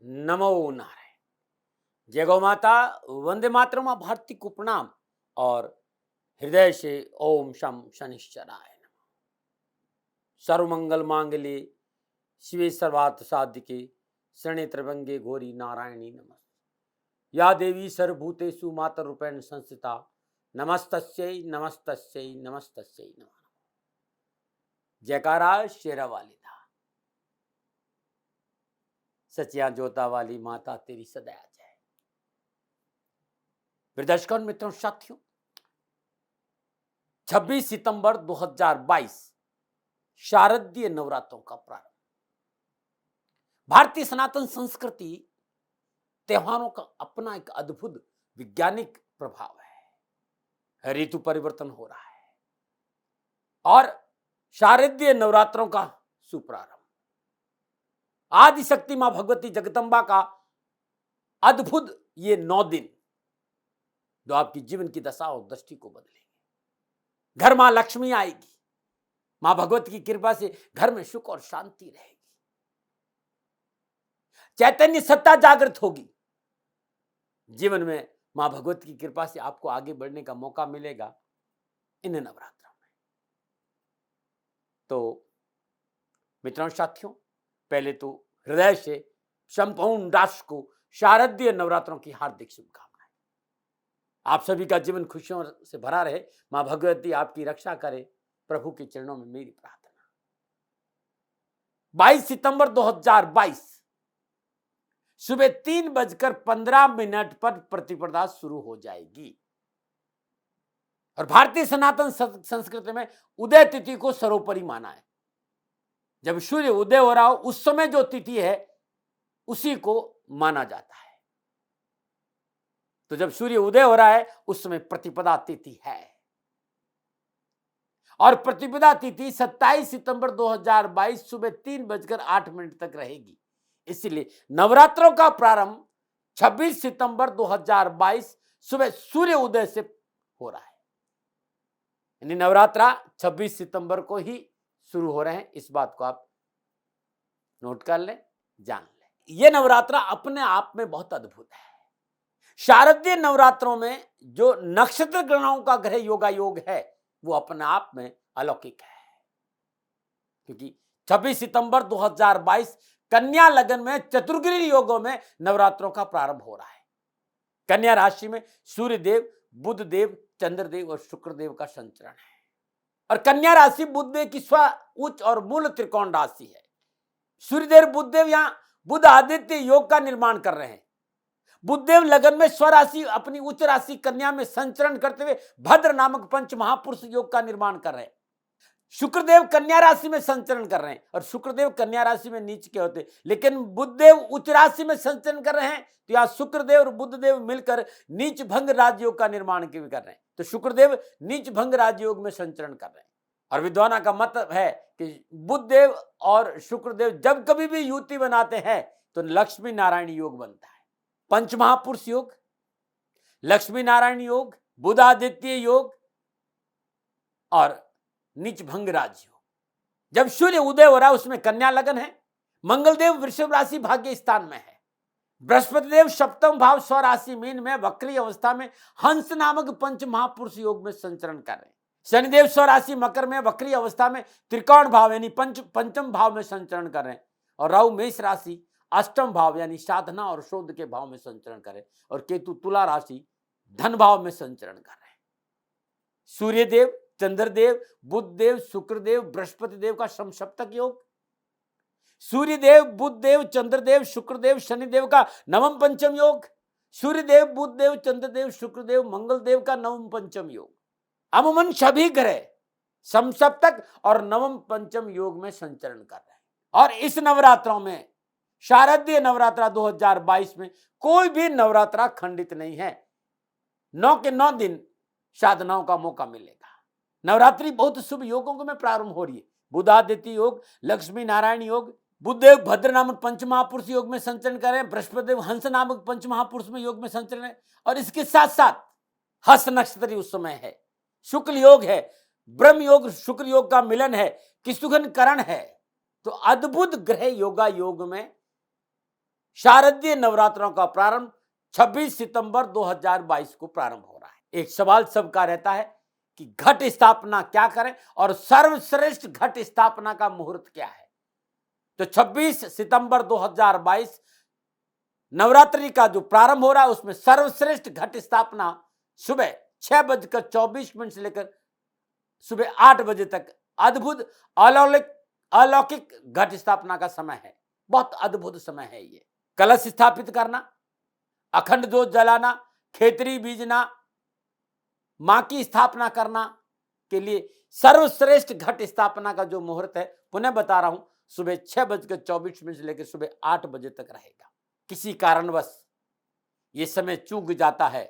नमो नारायण। जय गौ माता। वंदे मातरम। भारती को प्रणाम और हृदय से ओम शम शनिश्चराय नमः। सर्वमंगल मांगल्ये शिवे सर्वार्थ साधिके शरण्ये त्र्यंबके गौरी नारायणी नमः। या देवी सर्वभूतेषु मातरूपेण संस्थिता नमस्तस्यै नमस्तस्यै नमस्तस्यै नमः। जयकारा शेरा वाली था, सचिया जोता वाली माता तेरी सदा जय। दर्शकों, मित्रों, साथियों, 26 सितंबर 2022 शारदीय नवरात्रों का प्रारंभ। भारतीय सनातन संस्कृति त्योहारों का अपना एक अद्भुत वैज्ञानिक प्रभाव है। ऋतु परिवर्तन हो रहा है और शारदीय नवरात्रों का सुप्रारंभ। आदिशक्ति मां भगवती जगदंबा का अद्भुत ये 9 दिन जो आपकी जीवन की दशा और दृष्टि को बदलेंगे। घर मां लक्ष्मी आएगी, मां भगवती की कृपा से घर में सुख और शांति रहेगी, चैतन्य सत्ता जागृत होगी। जीवन में मां भगवती की कृपा से आपको आगे बढ़ने का मौका मिलेगा इन नवरात्रों में। तो मित्रों, साथियों, पहले तो हृदय से संपूर्ण राष्ट्र को शारदीय नवरात्रों की हार्दिक शुभकामनाएं। आप सभी का जीवन खुशियों से भरा रहे, मां भगवती आपकी रक्षा करे, प्रभु के चरणों में मेरी प्रार्थना। 22 सितंबर 2022 सुबह 3:15 पर प्रतिपदा शुरू हो जाएगी और भारतीय सनातन संस्कृति में उदय तिथि को सर्वोपरि माना है। जब सूर्य उदय हो रहा हो उस समय जो तिथि है उसी को माना जाता है। तो जब सूर्य उदय हो रहा है उस समय प्रतिपदा तिथि है और प्रतिपदा तिथि 27 सितंबर 2022 सुबह 3:08 तक रहेगी। इसलिए नवरात्रों का प्रारंभ 26 सितंबर 2022 सुबह सूर्य उदय से हो रहा है। यानी नवरात्रा 26 सितंबर को ही शुरू हो रहे हैं। इस बात को आप नोट कर लें, जान लें। यह नवरात्रा अपने आप में बहुत अद्भुत है। शारदीय नवरात्रों में जो नक्षत्र गणनाओं का ग्रह योगा योग है वो अपने आप में अलौकिक है, क्योंकि 26 सितंबर 2022 कन्या लगन में चतुर्ग्रही योगों में नवरात्रों का प्रारंभ हो रहा है। कन्या राशि में सूर्यदेव, बुधदेव, चंद्रदेव और शुक्रदेव का संचरण है और कन्या राशि बुधदेव की स्व उच्च और मूल त्रिकोण राशि है। सूर्यदेव बुधदेव यहां बुध आदित्य योग का निर्माण कर रहे हैं। बुधदेव लगन में स्वराशि अपनी उच्च राशि कन्या में संचरण करते हुए भद्र नामक पंच महापुरुष योग का निर्माण कर रहे हैं। शुक्रदेव कन्या राशि में संचरण कर रहे हैं और शुक्रदेव कन्या राशि में नीच के होते, लेकिन बुधदेव उच्च राशि में संचरण कर रहे हैं। तो यहाँ शुक्रदेव और बुधदेव मिलकर नीच भंग राजयोग का निर्माण कर रहे हैं। तो शुक्रदेव नीच भंग राजयोग में संचरण कर रहे हैं और विद्वानों का मत है कि बुधदेव और शुक्रदेव जब कभी भी युति बनाते हैं तो लक्ष्मी नारायण योग बनता है। पंच महापुरुष योग, लक्ष्मी नारायण योग, बुधादित्य योग और नीच भंग राज योग। जब सूर्य उदय हो रहा है उसमें कन्या लगन है। मंगलदेव वृषभ राशि भाग्य स्थान में है। बृहस्पति देव सप्तम भाव स्वराशि मीन में वक्री अवस्था में हंस नामक पंच महापुरुष योग में संचरण कर रहे हैं। शनिदेव स्वराशि मकर में वक्री अवस्था में त्रिकोण भाव यानी पंचम भाव में संचरण कर रहे हैं और राहु मेष राशि अष्टम भाव यानी साधना और शोध के भाव में संचरण कर रहे हैं और केतु तुला राशि धन भाव में संचरण कर रहे हैं। सूर्यदेव, चंद्रदेव, बुधदेव, शुक्रदेव, बृहस्पति देव का समसप्तक योग, सूर्यदेव, बुधदेव, चंद्रदेव, शुक्रदेव, शनिदेव का नवम पंचम योग, सूर्यदेव, बुधदेव, चंद्रदेव, शुक्रदेव, मंगलदेव का नवम पंचम योग। अमूमन सभी ग्रह समसप्तक और नवम पंचम योग में संचरण कर रहे हैं और इस नवरात्रों में शारदीय नवरात्रा 2022 में कोई भी नवरात्रा खंडित नहीं है। 9 के 9 दिन साधनाओं का मौका मिलेगा। नवरात्रि बहुत शुभ योगों में प्रारंभ हो रही है। बुधादित्य योग, लक्ष्मी नारायण योग, बुधदेव भद्र नामक पंच महापुरुष योग में संचरण कर रहे हैं, बृहस्पति देव हंस नामक पंच महापुरुष में योग में संचरण है और इसके साथ साथ हस्त नक्षत्र उस समय है, शुक्ल योग है, ब्रह्म योग शुक्र योग का मिलन है, किशुघन करण है। तो अद्भुत ग्रह योगा योग में शारदीय नवरात्रों का प्रारंभ 26 सितंबर 2022 को प्रारंभ हो रहा है। एक सवाल सबका रहता है कि घट स्थापना क्या करें और सर्वश्रेष्ठ घट स्थापना का मुहूर्त क्या है। तो 26 सितंबर 2022 नवरात्रि का जो प्रारंभ हो रहा है उसमें सर्वश्रेष्ठ घट स्थापना सुबह 6:24 से लेकर सुबह 8 बजे तक अद्भुत अलौकिक घट स्थापना का समय है। बहुत अद्भुत समय है ये। कलश स्थापित करना, अखंड जोत जलाना, खेतरी बीजना, मां की स्थापना करना के लिए सर्वश्रेष्ठ घट स्थापना का जो मुहूर्त है, पुनः बता रहा हूं, सुबह 6:24 से लेकर सुबह 8 बजे तक रहेगा। किसी कारणवश ये समय चूक जाता है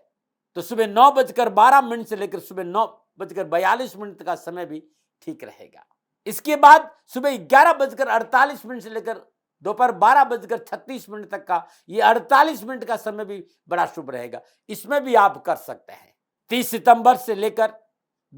तो सुबह 9:12 से लेकर सुबह 9:42 का समय भी ठीक रहेगा। इसके बाद सुबह 11:48 से लेकर दोपहर 12:36 तक का ये 48 मिनट का समय भी बड़ा शुभ रहेगा। इसमें भी आप कर सकते हैं। 30 सितंबर से लेकर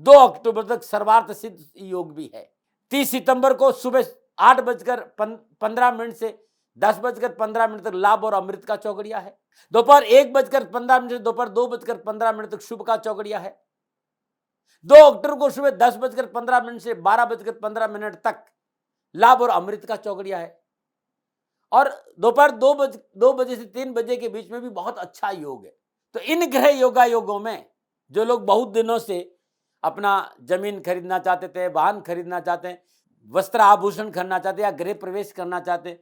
2 अक्टूबर तक सर्वार्थ सिद्ध योग भी है। 30 सितंबर को सुबह 8:15 से 10:15 तक लाभ और अमृत का चौगड़िया है। दोपहर 1:15 से दोपहर 2:15 तक शुभ का चौगड़िया है। 2 अक्टूबर को सुबह 10:15 से 12:15 तक लाभ और अमृत का चौगड़िया है। और दोपहर 2 बजे से 3 बजे के बीच में भी बहुत अच्छा योग है। तो इन ग्रह योगों में जो लोग बहुत दिनों से अपना जमीन खरीदना चाहते थे, वाहन खरीदना चाहते हैं, वस्त्र आभूषण खरीदना चाहते हैं, या गृह प्रवेश करना चाहते हैं,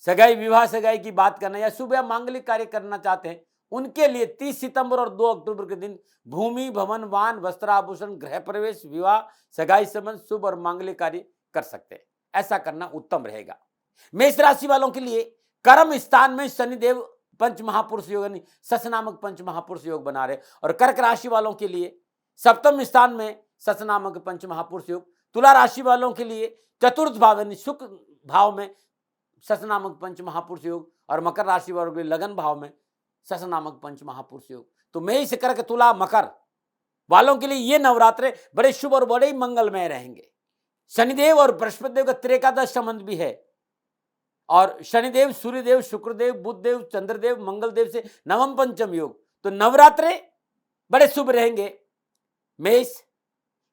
सगाई विवाह सगाई की बात करना या शुभ या मांगलिक कार्य करना चाहते हैं, उनके लिए 30 सितंबर और 2 अक्टूबर के दिन भूमि, भवन, वाहन, वस्त्र आभूषण, गृह प्रवेश, विवाह, सगाई संबंध, शुभ और मांगलिक कार्य कर सकते हैं। ऐसा करना उत्तम रहेगा। मेष राशि वालों के लिए कर्म स्थान में शनिदेव पंच महापुरुष योग यानी सस नामक पंच महापुरुष योग बना रहे, और कर्क राशि वालों के लिए सप्तम स्थान में सस नामक पंच महापुरुष योग, तुला राशि वालों के लिए चतुर्थ भाव यानी शुक्र भाव में सस नामक पंच महापुरुष योग, और मकर राशि वालों के लिए लगन भाव में सस नामक पंच महापुरुष योग। तो मेष, कर्क, तुला, मकर वालों के लिए ये नवरात्रे बड़े शुभ और बड़े मंगलमय रहेंगे। शनिदेव और बृहस्पति देव का त्रेकादश संबंध भी है, और शनिदेव, सूर्यदेव, शुक्रदेव, बुधदेव, चंद्रदेव, मंगलदेव से नवम पंचम योग। तो नवरात्रे बड़े शुभ रहेंगे मेष,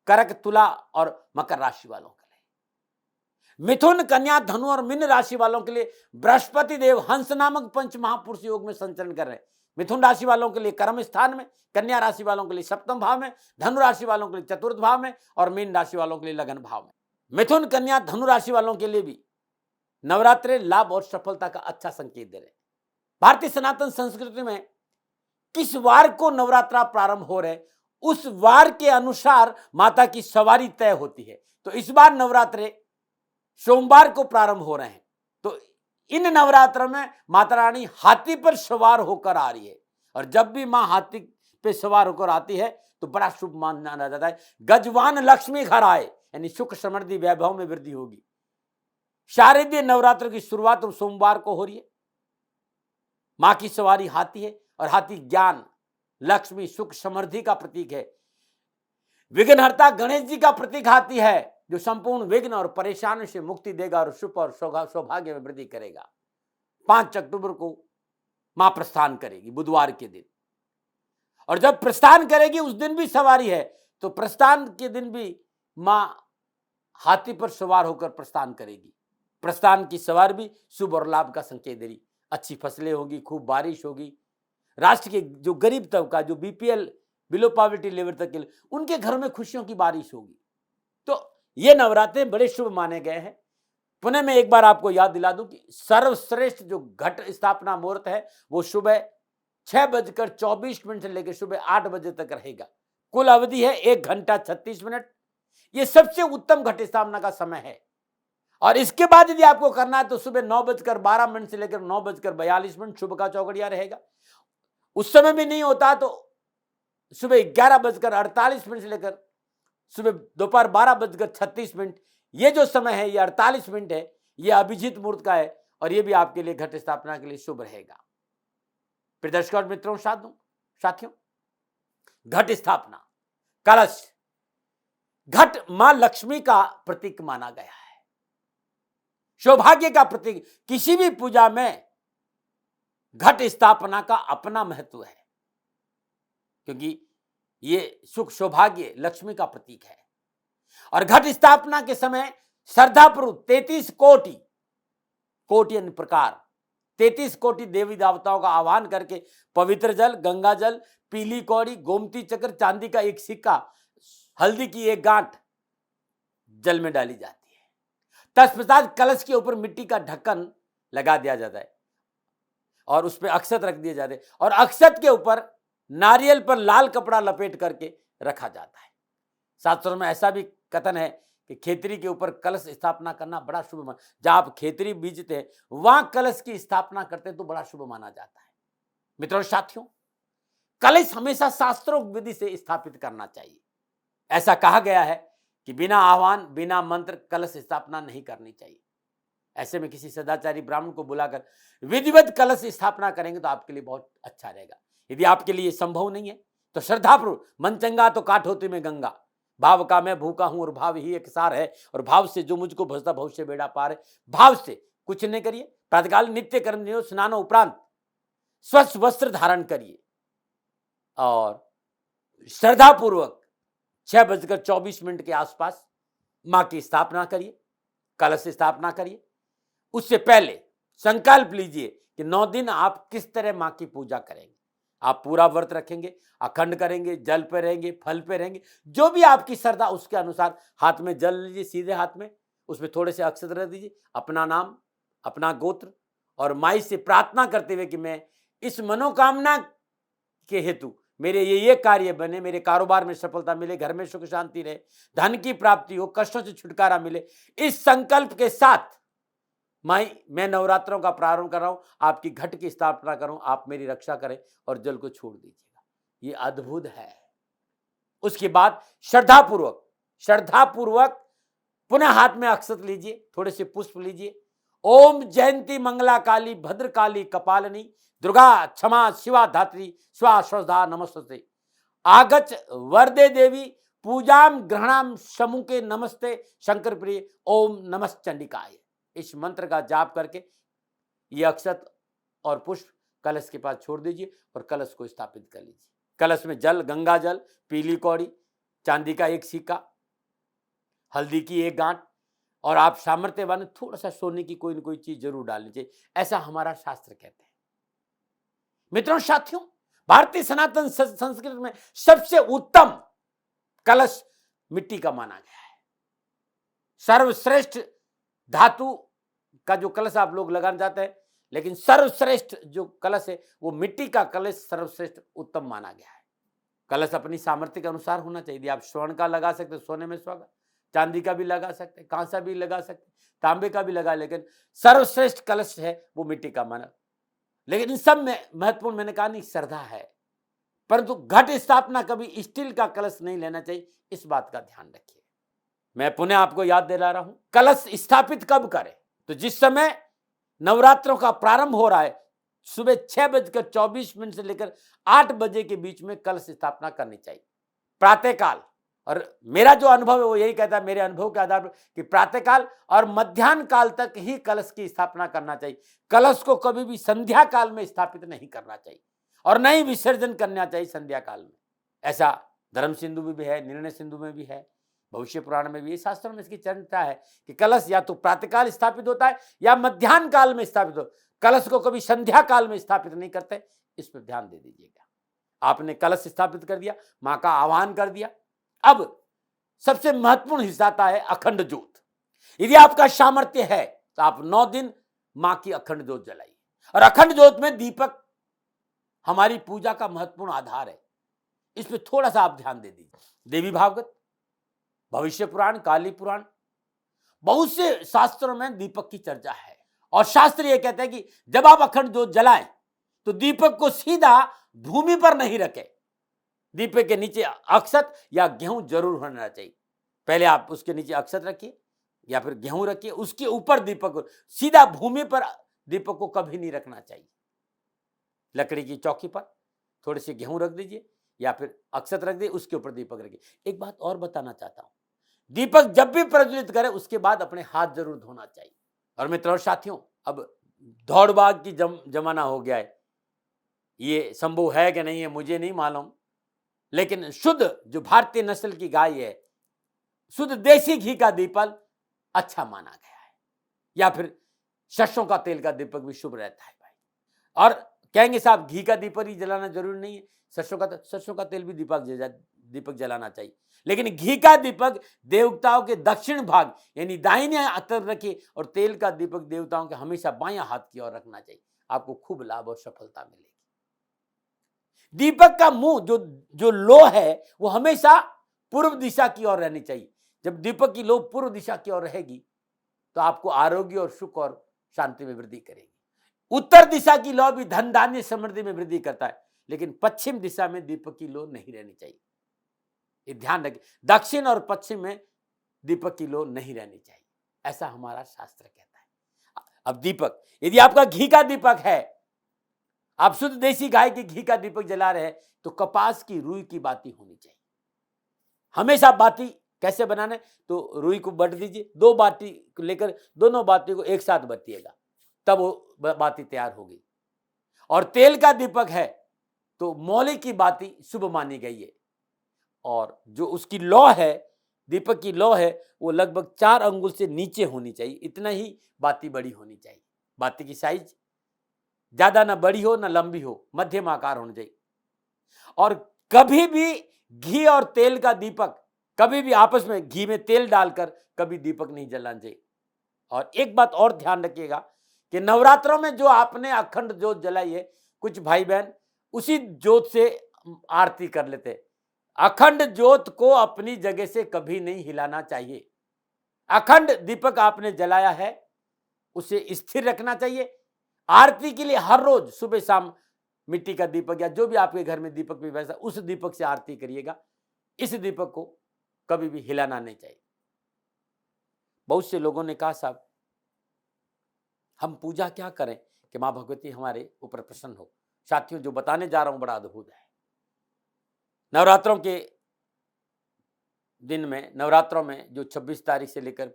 कर्क, तुला और मकर राशि वालों के लिए। मिथुन, कन्या, धनु और मीन राशि वालों के लिए बृहस्पति देव हंस नामक पंच महापुरुष योग में संचरण कर रहे हैं। मिथुन राशि वालों के लिए कर्म स्थान में, कन्या राशि वालों के लिए सप्तम भाव में, धनु राशि वालों के लिए चतुर्थ भाव में, और मीन राशि वालों के लिए लगन भाव में। मिथुन, कन्या, धनु राशि वालों के लिए भी नवरात्रे लाभ और सफलता का अच्छा संकेत दे रहे। भारतीय सनातन संस्कृति में किस वार को नवरात्रा प्रारंभ हो रहे, उस वार के अनुसार माता की सवारी तय होती है। तो इस बार नवरात्रे सोमवार को प्रारंभ हो रहे हैं। तो इन नवरात्रों में माता रानी हाथी पर सवार होकर आ रही है, और जब भी मां हाथी पे सवार होकर आती है तो बड़ा शुभ माना जाता है। गजवान लक्ष्मी घर आए यानी सुख समृद्धि वैभव में वृद्धि होगी। शारदीय नवरात्र की शुरुआत सोमवार को हो रही है। मां की सवारी हाथी है, और हाथी ज्ञान, लक्ष्मी, सुख समृद्धि का प्रतीक है। विघ्नहर्ता गणेश जी का प्रतीक हाथी है, जो संपूर्ण विघ्न और परेशानी से मुक्ति देगा और सुख और सौभाग्य में वृद्धि करेगा। 5 अक्टूबर को मां प्रस्थान करेगी, बुधवार के दिन, और जब प्रस्थान करेगी उस दिन भी सवारी है। तो प्रस्थान के दिन भी मां हाथी पर सवार होकर प्रस्थान करेगी। प्रस्थान की सवार भी शुभ और लाभ का संकेत दे रही। अच्छी फसलें होगी, खूब बारिश होगी। राष्ट्र के जो गरीब तबका, जो बीपीएल बिलो पॉवर्टी लेवल तक के, उनके घर में खुशियों की बारिश होगी। तो ये नवरात्रे बड़े शुभ माने गए हैं। पुनः मैं एक बार आपको याद दिला दूं कि सर्वश्रेष्ठ जो घट स्थापना मुहूर्त है वो सुबह 6:24 से लेकर सुबह 8 बजे तक रहेगा। कुल अवधि है 1 घंटा 36 मिनट। ये सबसे उत्तम घट स्थापना का समय है। और इसके बाद यदि आपको करना है तो सुबह 9:12 से लेकर 9:42 शुभ का चौगड़िया रहेगा। उस समय भी नहीं होता तो सुबह 11:48 से लेकर सुबह दोपहर 12:36। ये जो समय है ये 48 मिनट है, ये अभिजीत मुहूर्त का है, और ये भी आपके लिए घट स्थापना के लिए शुभ रहेगा। प्रिय दर्शकों और मित्रों, साथियों, घट स्थापना, कलश, घट मां लक्ष्मी का प्रतीक माना गया है, सौभाग्य का प्रतीक। किसी भी पूजा में घट स्थापना का अपना महत्व है, क्योंकि ये सुख सौभाग्य लक्ष्मी का प्रतीक है। और घट स्थापना के समय श्रद्धापूर्वक 33 कोटि अन्य प्रकार 33 कोटि देवी देवताओं का आह्वान करके पवित्र जल, गंगा जल, पीली कौड़ी, गोमती चक्र, चांदी का एक सिक्का, हल्दी की एक गांठ जल में डाली जाती है। तत्पश्चात कलश के ऊपर मिट्टी का ढक्कन लगा दिया जाता है और उस पर अक्षत रख दिए जाते हैं और अक्षत के ऊपर नारियल पर लाल कपड़ा लपेट करके रखा जाता है। शास्त्रों में ऐसा भी कथन है कि खेतरी के ऊपर कलश स्थापना करना बड़ा शुभ माना, जहां आप खेतरी बीजते हैं वहां कलश की स्थापना करते हैं तो बड़ा शुभ माना जाता है। मित्रों साथियों, कलश हमेशा शास्त्रों विधि से स्थापित करना चाहिए। ऐसा कहा गया है कि बिना आह्वान, बिना मंत्र कलश स्थापना नहीं करनी चाहिए। ऐसे में किसी सदाचारी ब्राह्मण को बुलाकर विधिवत कलश स्थापना करेंगे तो आपके लिए बहुत अच्छा रहेगा। यदि आपके लिए संभव नहीं है तो श्रद्धापूर्वक मन चंगा तो काट होती में गंगा, भाव का मैं भूखा हूं और भाव ही एक सार है, और भाव से जो मुझको भजता भविष्य बेड़ा पार है। भाव से कुछ नहीं करिए, प्रातःकाल नित्य कर्म स्नान उपरांत स्वच्छ वस्त्र धारण करिए और श्रद्धापूर्वक 6:24 के आसपास मां की स्थापना करिए, कलश स्थापना करिए। उससे पहले संकल्प लीजिए कि 9 दिन आप किस तरह मां की पूजा करेंगे। आप पूरा व्रत रखेंगे, अखंड करेंगे, जल पे रहेंगे, फल पे रहेंगे, जो भी आपकी श्रद्धा उसके अनुसार हाथ में जल लीजिए, सीधे हाथ में उसमें थोड़े से अक्षत रख दीजिए, अपना नाम, अपना गोत्र और माई से प्रार्थना करते हुए कि मैं इस मनोकामना के हेतु मेरे ये कार्य बने, मेरे कारोबार में सफलता मिले, घर में सुख शांति रहे, धन की प्राप्ति हो, कष्टों से छुटकारा मिले। इस संकल्प के साथ माई मैं नवरात्रों का प्रारंभ कर रहा हूं, आपकी घट की स्थापना करूं, आप मेरी रक्षा करें और जल को छोड़ दीजिएगा। ये अद्भुत है। उसके बाद श्रद्धापूर्वक पुनः हाथ में अक्षत लीजिए, थोड़े से पुष्प लीजिए। ओम जयंती मंगला काली भद्र काली कपालिनी दुर्गा क्षमा शिवा धात्री स्वा श्रद्धा नमस्ते आगच वरदे देवी पूजाम ग्रहणाम समुखे नमस्ते शंकर प्रिय ओम नमस् चंडिकाय। इस मंत्र का जाप करके ये अक्षत और पुष्प कलश के पास छोड़ दीजिए और कलश को स्थापित कर लीजिए। कलश में जल, गंगा जल, पीली कौड़ी, चांदी का एक सिक्का, हल्दी की एक गांठ और आप सामर्थ्यवान थोड़ा सा सोने की कोई न कोई चीज जरूर डालनी चाहिए, ऐसा हमारा शास्त्र कहते हैं। मित्रों साथियों, भारतीय सनातन संस्कृति में सबसे उत्तम कलश मिट्टी का माना गया है। सर्वश्रेष्ठ धातु का जो कलश आप लोग लगाना चाहते हैं, लेकिन सर्वश्रेष्ठ जो कलश है वो मिट्टी का कलश सर्वश्रेष्ठ उत्तम माना गया है। कलश अपनी सामर्थ्य के अनुसार होना चाहिए। यदि आप स्वर्ण का लगा सकते, सोने में सुहागा, चांदी का भी लगा सकते, कांसा भी लगा सकते, तांबे का भी लगा, लेकिन सर्वश्रेष्ठ कलश है वो मिट्टी का माना। लेकिन इन सब में महत्वपूर्ण मैंने कहा नहीं, श्रद्धा है, परंतु घट स्थापना कभी स्टील का कलश नहीं लेना चाहिए, इस बात का ध्यान रखिए। मैं पुनः आपको याद दिला रहा हूं, कलश स्थापित कब करें? तो जिस समय नवरात्रों का प्रारंभ हो रहा है, सुबह 6:24 से लेकर 8 बजे के बीच में कलश स्थापना करनी चाहिए, प्रातःकाल। और मेरा जो अनुभव है वो यही कहता है, मेरे अनुभव के आधार पर, कि प्रातःकाल और मध्याह्न काल तक ही कलश की स्थापना करना चाहिए। कलश को कभी भी संध्या काल में स्थापित नहीं करना चाहिए और नहीं विसर्जन करना चाहिए संध्या काल में। ऐसा धर्म सिंधु में भी है, निर्णय सिंधु में भी है, भविष्य पुराण में भी, शास्त्रों में इसकी चर्चा है कि कलश या तो प्रातःकाल स्थापित होता है या मध्याह्न काल में स्थापित हो। कलश को कभी संध्या काल में स्थापित नहीं करते, इस पर ध्यान दे दीजिएगा। आपने कलश स्थापित कर दिया, मां का आह्वान कर दिया। अब सबसे महत्वपूर्ण हिस्सा आता है अखंड ज्योत। यदि आपका सामर्थ्य है तो आप 9 दिन मां की अखंड ज्योत जलाइए। और अखंड ज्योत में दीपक हमारी पूजा का महत्वपूर्ण आधार है, इस पर थोड़ा सा आप ध्यान दे दीजिए। देवी भागवत, भविष्य पुराण, काली पुराण, बहुत से शास्त्रों में दीपक की चर्चा है। और शास्त्र यह कहते हैं कि जब आप अखंड ज्योत जलाएं तो दीपक को सीधा भूमि पर नहीं रखें, दीपक के नीचे अक्षत या गेहूं जरूर होना चाहिए। पहले आप उसके नीचे अक्षत रखिए या फिर गेहूं रखिए, उसके ऊपर दीपक, सीधा भूमि पर दीपक को कभी नहीं रखना चाहिए। लकड़ी की चौकी पर थोड़े से गेहूं रख दीजिए या फिर अक्षत रख दीजिए, उसके ऊपर दीपक रखिए। एक बात और बताना चाहता हूं, दीपक जब भी प्रज्वलित करें उसके बाद अपने हाथ जरूर धोना चाहिए। और मित्रों साथियों, अब दौड़ भाग की जमाना हो गया है, ये संभव है कि नहीं है मुझे नहीं मालूम, लेकिन शुद्ध जो भारतीय नस्ल की गाय है, शुद्ध देसी घी का दीपक अच्छा माना गया है। या फिर सरसों का तेल का दीपक भी शुभ रहता है भाई। और कहेंगे साहब घी का दीपक ही जलाना जरूरी नहीं है, सरसों का तेल भी दीपक जलाना चाहिए, लेकिन घी का दीपक देवताओं के दक्षिण भाग यानी दाहिने तरफ रखिए और तेल का दीपक देवताओं के हमेशा बायां हाथ की ओर रखना चाहिए। आपको खूब लाभ और सफलता मिलेगी। दीपक का मुंह जो लो है वो हमेशा पूर्व दिशा की ओर रहनी चाहिए। जब दीपक की लो पूर्व दिशा की ओर रहेगी तो आपको आरोग्य और सुख और शांति में वृद्धि करेगी। उत्तर दिशा की लो भी धन धान्य समृद्धि में वृद्धि करता है, लेकिन पश्चिम दिशा में दीपक की लो नहीं रहनी चाहिए। ये ध्यान रखें, दक्षिण और पश्चिम में दीपक की लो नहीं रहनी चाहिए, ऐसा हमारा शास्त्र कहता है। अब दीपक, यदि आपका घी का दीपक है, आप शुद्ध देसी गाय के घी का दीपक जला रहे हैं, तो कपास की रुई की बाती होनी चाहिए। हमेशा बाती कैसे बनाना है, तो रुई को बट दीजिए, 2 बाती लेकर दोनों बाती को एक साथ बटिएगा, तब वो बाती तैयार होगी। और तेल का दीपक है तो मौली की बाती शुभ मानी गई है, और जो उसकी लौ है, दीपक की लौ है, वो लगभग 4 अंगुल से नीचे होनी चाहिए, इतना ही बाती बड़ी होनी चाहिए। बाती की साइज ज्यादा ना बड़ी हो ना लंबी हो, मध्यम आकार होना चाहिए। और कभी भी घी और तेल का दीपक, कभी भी आपस में घी में तेल डालकर कभी दीपक नहीं जलाना चाहिए। और एक बात और ध्यान रखिएगा कि नवरात्रों में जो आपने अखंड ज्योत जलाई है, कुछ भाई बहन उसी ज्योत से आरती कर लेते। अखंड ज्योत को अपनी जगह से कभी नहीं हिलाना चाहिए। अखंड दीपक आपने जलाया है उसे स्थिर रखना चाहिए। आरती के लिए हर रोज सुबह शाम मिट्टी का दीपक या जो भी आपके घर में दीपक भी वैसा, उस दीपक से आरती करिएगा। इस दीपक को कभी भी हिलाना नहीं चाहिए। बहुत से लोगों ने कहा साहब हम पूजा क्या करें कि मां भगवती हमारे ऊपर प्रसन्न हो। साथियों, जो बताने जा रहा हूं बड़ा अद्भुत है। नवरात्रों के दिन में, नवरात्रों में जो 26 तारीख से लेकर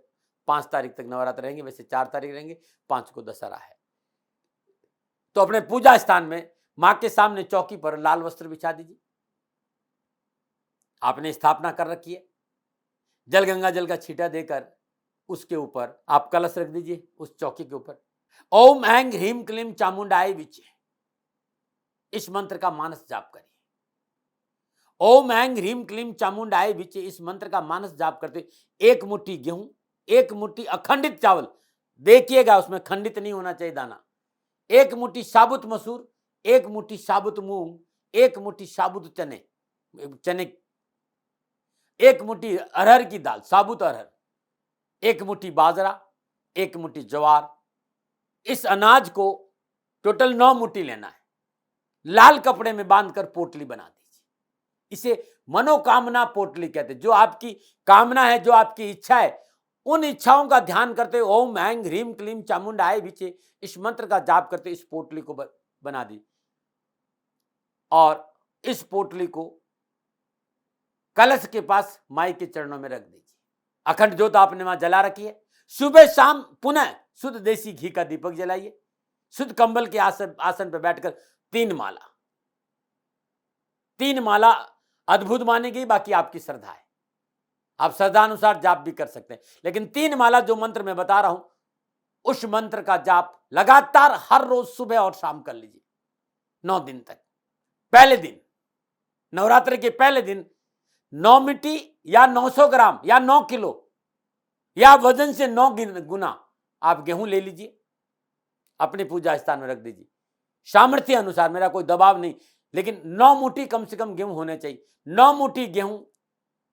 5 तारीख तक नवरात्र रहेंगे, वैसे 4 तारीख रहेंगे, 5 को दशहरा है। तो अपने पूजा स्थान में मां के सामने चौकी पर लाल वस्त्र बिछा दीजिए। आपने स्थापना कर रखी है, जल गंगा जल का छींटा देकर उसके ऊपर आप कलश रख दीजिए। उस चौकी के ऊपर ओम ऐं ह्रीम क्लीम चामुंडाय विचे, इस मंत्र का मानस जाप करिए। ओम ऐं ह्रीम क्लीम चामुंडाय विचे, इस मंत्र का मानस जाप करते एक मुट्ठी गेहूं, एक मुट्ठी अखंडित चावल, देखिएगा उसमें खंडित नहीं होना चाहिए दाना, एक मुट्ठी साबुत मसूर, एक मुट्ठी साबुत मूंग, एक मुट्ठी साबुत चने, एक मुट्ठी अरहर की दाल, साबुत अरहर, एक मुट्ठी बाजरा, एक मुट्ठी ज्वार। इस अनाज को टोटल 9 मुट्ठी लेना है। लाल कपड़े में बांधकर पोटली बना दीजिए। इसे मनोकामना पोटली कहते हैं। जो आपकी कामना है, जो आपकी इच्छा है, उन इच्छाओं का ध्यान करते ओम ऐं ह्रीम क्लीम चामुंडाय विचे, इस मंत्र का जाप करते इस पोटली को बना दी और इस पोटली को कलश के पास माई के चरणों में रख दीजिए। अखंड ज्योत आपने वहां जला रखी है। सुबह शाम पुनः शुद्ध देसी घी का दीपक जलाइए। शुद्ध कंबल के आसन पर बैठकर 3 माला, 3 माला अद्भुत मानी गई, बाकी आपकी श्रद्धा है, आप श्रद्धा अनुसार जाप भी कर सकते हैं। लेकिन 3 माला जो मंत्र मैं बता रहा हूं, उस मंत्र का जाप लगातार हर रोज सुबह और शाम कर लीजिए 9 दिन तक। पहले दिन, नवरात्र के पहले दिन 9 मिट्टी या 900 ग्राम या 9 किलो या वजन से 9 गुना आप गेहूं ले लीजिए, अपने पूजा स्थान में रख दीजिए। सामर्थ्य अनुसार, मेरा कोई दबाव नहीं, लेकिन 9 मुट्ठी कम से कम गेहूं होने चाहिए। 9 मुट्ठी गेहूं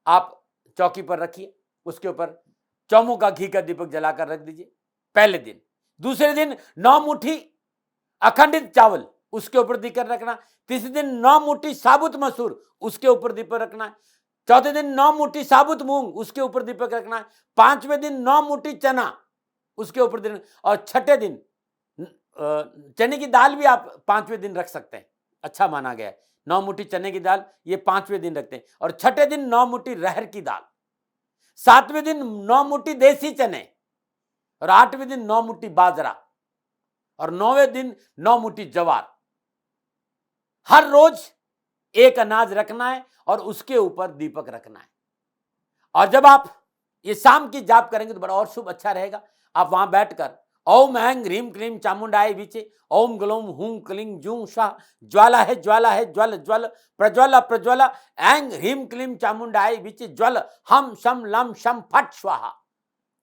आप चौकी पर रखिए, उसके ऊपर चौमुखी का घी का दीपक जलाकर रख दीजिए पहले दिन। दूसरे दिन 9 मुट्ठी अखंडित चावल, उसके ऊपर दीपक रखना। तीसरे दिन 9 मुट्ठी साबुत मसूर, उसके ऊपर दीपक रखना है। चौथे दिन 9 मुट्ठी साबुत मूंग, उसके ऊपर दीपक रखना है। 5वें दिन 9 मुट्ठी चना, उसके ऊपर दिन। और छठे दिन चने की दाल भी आप 5वें दिन रख सकते हैं, अच्छा माना गया है। 9 मुट्ठी चने की दाल ये 5वें दिन रखते हैं। और छठे दिन 9 मुट्ठी रहर की दाल, 7वें दिन 9 मुट्ठी देसी चने, और 8वें दिन 9 मुट्ठी बाजरा, और 9वें दिन 9 मुट्ठी ज्वार। हर रोज एक अनाज रखना है और उसके ऊपर दीपक रखना है। और जब आप ये शाम की जाप करेंगे तो बड़ा और शुभ अच्छा रहेगा। आप वहां बैठकर ओम ऐं ह्रीं क्लीं चामुंडाय विचे ओम ग्लौम हूं क्लीं जूं शाह ज्वाला है ज्वल ज्वल प्रज्वल प्रज्वल ऐं ह्रीं क्लीं चामुंडाय विचे ज्वल हम शम लम शम फट स्वाहा।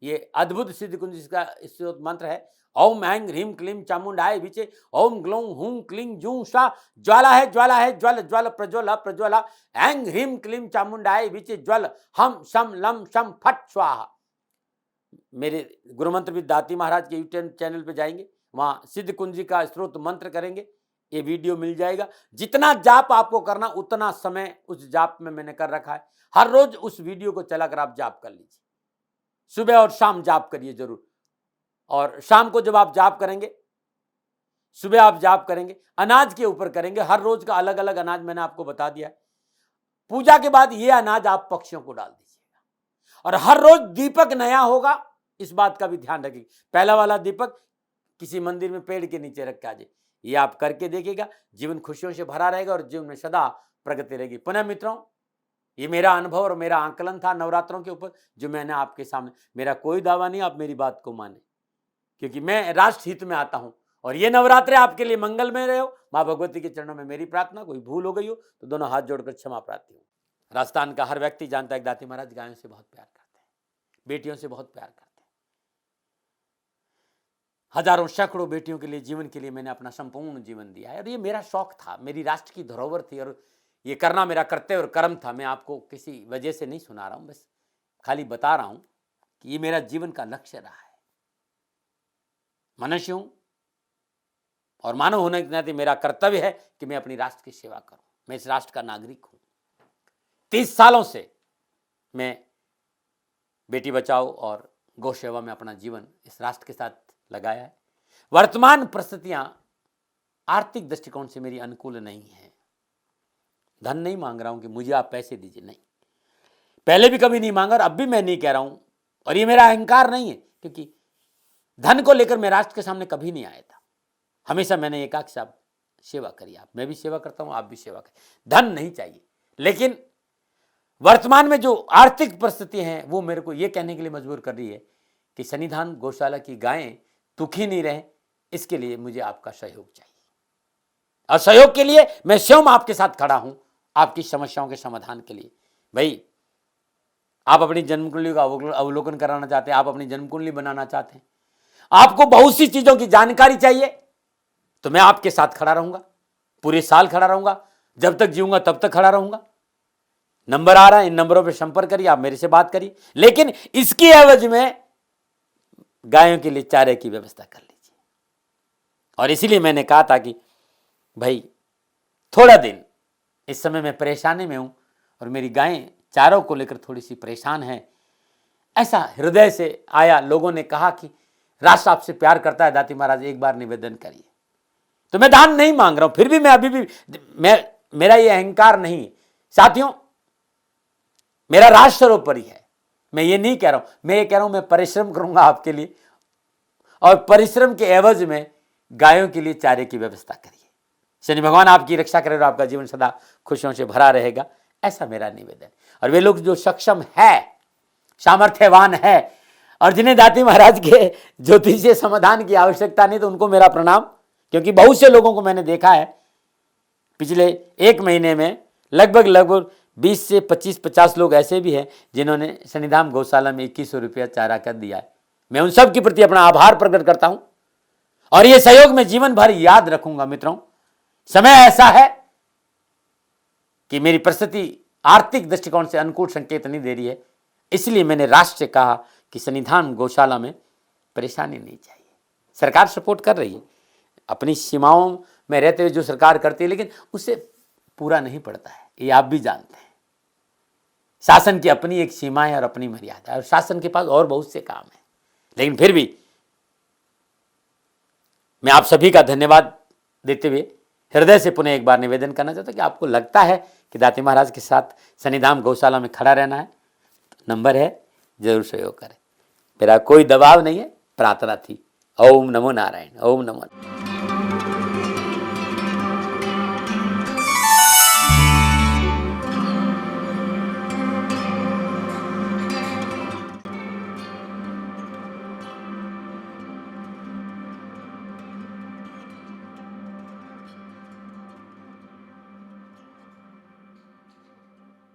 ये अद्भुत सिद्ध कुंज का स्तोत्र मंत्र है। ओम ऐं ह्रीं क्लीं चामुंडाय विचे ओम ग्लौं हूं क्लीं जूं शाह ज्वाला है ज्वल ज्वल प्रज्वल प्रज्वल ऐं ह्रीं क्लीं चामुंडाय विचे ज्वल हम शम लम शम फट स्वाहा। मेरे गुरु मंत्र भी दाती महाराज के यूट्यूब चैनल पे जाएंगे, वहां सिद्ध कुंजी का स्त्रोत्र मंत्र करेंगे, ये वीडियो मिल जाएगा। जितना जाप आपको करना उतना समय उस जाप में मैंने कर रखा है। हर रोज उस वीडियो को चलाकर आप जाप कर लीजिए, सुबह और शाम जाप करिए जरूर। और शाम को जब आप जाप करेंगे, सुबह आप जाप करेंगे, अनाज के ऊपर करेंगे। हर रोज का अलग अलग अनाज मैंने आपको बता दिया है। पूजा के बाद ये अनाज आप पक्षियों को डाल दीजिएगा। और हर रोज दीपक नया होगा, इस बात का भी ध्यान रखिए। पहला वाला दीपक किसी मंदिर में पेड़ के नीचे रख के आ जाए। ये आप करके देखिएगा, जीवन खुशियों से भरा रहेगा और जीवन में सदा प्रगति रहेगी। पुनः मित्रों, ये मेरा अनुभव और मेरा आकलन था नवरात्रों के ऊपर, जो मैंने आपके सामने, मेरा कोई दावा नहीं, आप मेरी बात को माने, क्योंकि मैं राष्ट्र हित में आता हूं। और ये नवरात्रे आपके लिए मंगलमय रहे हो। माँ भगवती के चरणों में मेरी प्रार्थना। कोई भूल हो गई हो तो दोनों हाथ जोड़कर क्षमा प्रार्थी हूँ। राजस्थान का हर व्यक्ति जानता है कि दाती महाराज गायों से बहुत प्यार करते हैं, बेटियों से बहुत प्यार करते हैं। हजारों सैकड़ों बेटियों के लिए, जीवन के लिए मैंने अपना संपूर्ण जीवन दिया है। और ये मेरा शौक था, मेरी राष्ट्र की धरोहर थी, और ये करना मेरा कर्तव्य और कर्म था। मैं आपको किसी वजह से नहीं सुना रहा हूं, बस खाली बता रहा हूं कि ये मेरा जीवन का लक्ष्य रहा है। मनुष्य हूं और मानव होने के नाते मेरा कर्तव्य है कि मैं अपनी राष्ट्र की सेवा करूं। मैं इस राष्ट्र का नागरिक हूं। 30 सालों से मैं बेटी बचाओ और गौ सेवा में अपना जीवन इस राष्ट्र के साथ लगाया है। वर्तमान परिस्थितियां आर्थिक दृष्टिकोण से मेरी अनुकूल नहीं है। धन नहीं मांग रहा हूं कि मुझे आप पैसे दीजिए, नहीं, पहले भी कभी नहीं मांगा और अब भी मैं नहीं कह रहा हूं। और ये मेरा अहंकार नहीं है, क्योंकि धन को लेकर मैं राष्ट्र के सामने कभी नहीं आया था। हमेशा मैंने ये कहा कि साहब सेवा करिए, आप, मैं भी सेवा करता हूं, आप भी सेवा करिए, धन नहीं चाहिए। लेकिन वर्तमान में जो आर्थिक परिस्थिति हैं वो मेरे को ये कहने के लिए मजबूर कर रही है कि सन्निधान गौशाला की गायें दुखी नहीं रहे, इसके लिए मुझे आपका सहयोग चाहिए। और सहयोग के लिए मैं स्वयं आपके साथ खड़ा हूं, आपकी समस्याओं के समाधान के लिए। भाई, आप अपनी जन्म कुंडली का अवलोकन कराना चाहते हैं, आप अपनी जन्म कुंडली बनाना चाहते हैं, आपको बहुत सी चीजों की जानकारी चाहिए, तो मैं आपके साथ खड़ा रहूंगा, पूरे साल खड़ा रहूंगा, जब तक जीऊंगा तब तक खड़ा रहूंगा। नंबर आ रहा है, इन नंबरों पर संपर्क करिए, आप मेरे से बात करिए। लेकिन इसकी एवज में गायों के लिए चारे की व्यवस्था कर लीजिए। और इसीलिए मैंने कहा था कि भाई थोड़ा दिन, इस समय मैं परेशानी में हूं और मेरी गायें चारों को लेकर थोड़ी सी परेशान हैं। ऐसा हृदय से आया, लोगों ने कहा कि राष्ट्र आपसे प्यार करता है दाती महाराज, एक बार निवेदन करिए। तो मैं दान नहीं मांग रहा हूं, फिर भी मैं अभी भी, मेरा ये अहंकार नहीं साथियों, मेरा राष्ट्र सर्वोपरि है। मैं ये नहीं कह रहा हूं, मैं ये कह रहा हूं मैं परिश्रम करूंगा आपके लिए, और परिश्रम के एवज में गायों के लिए चारे की व्यवस्था करिए। शनि भगवान आपकी रक्षा करे और आपका जीवन सदा खुशियों से भरा रहेगा, ऐसा मेरा निवेदन। और वे लोग जो सक्षम है, सामर्थ्यवान है, और जिन्हें दाती महाराज के ज्योतिषीय समाधान की आवश्यकता नहीं, तो उनको मेरा प्रणाम। क्योंकि बहुत से लोगों को मैंने देखा है पिछले 1 महीने में, लगभग 20 से 25-50 लोग ऐसे भी हैं जिन्होंने सन्निधान गौशाला में 2100 रुपया चारा कर दिया है। मैं उन सब के प्रति अपना आभार प्रकट करता हूं और ये सहयोग मैं जीवन भर याद रखूंगा। मित्रों, समय ऐसा है कि मेरी परिस्थिति आर्थिक दृष्टिकोण से अनुकूल संकेत नहीं दे रही है, इसलिए मैंने राष्ट्र से कहा कि सन्निधान गौशाला में परेशानी नहीं चाहिए। सरकार सपोर्ट कर रही है, अपनी सीमाओं में रहते हुए जो सरकार करती है, लेकिन उससे पूरा नहीं पड़ता है, ये आप भी जानते हैं। शासन की अपनी एक सीमा है और अपनी मर्यादा है, और शासन के पास और बहुत से काम है। लेकिन फिर भी मैं आप सभी का धन्यवाद देते हुए हृदय से पुनः एक बार निवेदन करना चाहता हूं कि आपको लगता है कि दाती महाराज के साथ सन्निधान गौशाला में खड़ा रहना है, तो नंबर है, जरूर सहयोग करें। मेरा कोई दबाव नहीं है, प्रार्थना थी। ओम नमो नारायण, ओम नमो।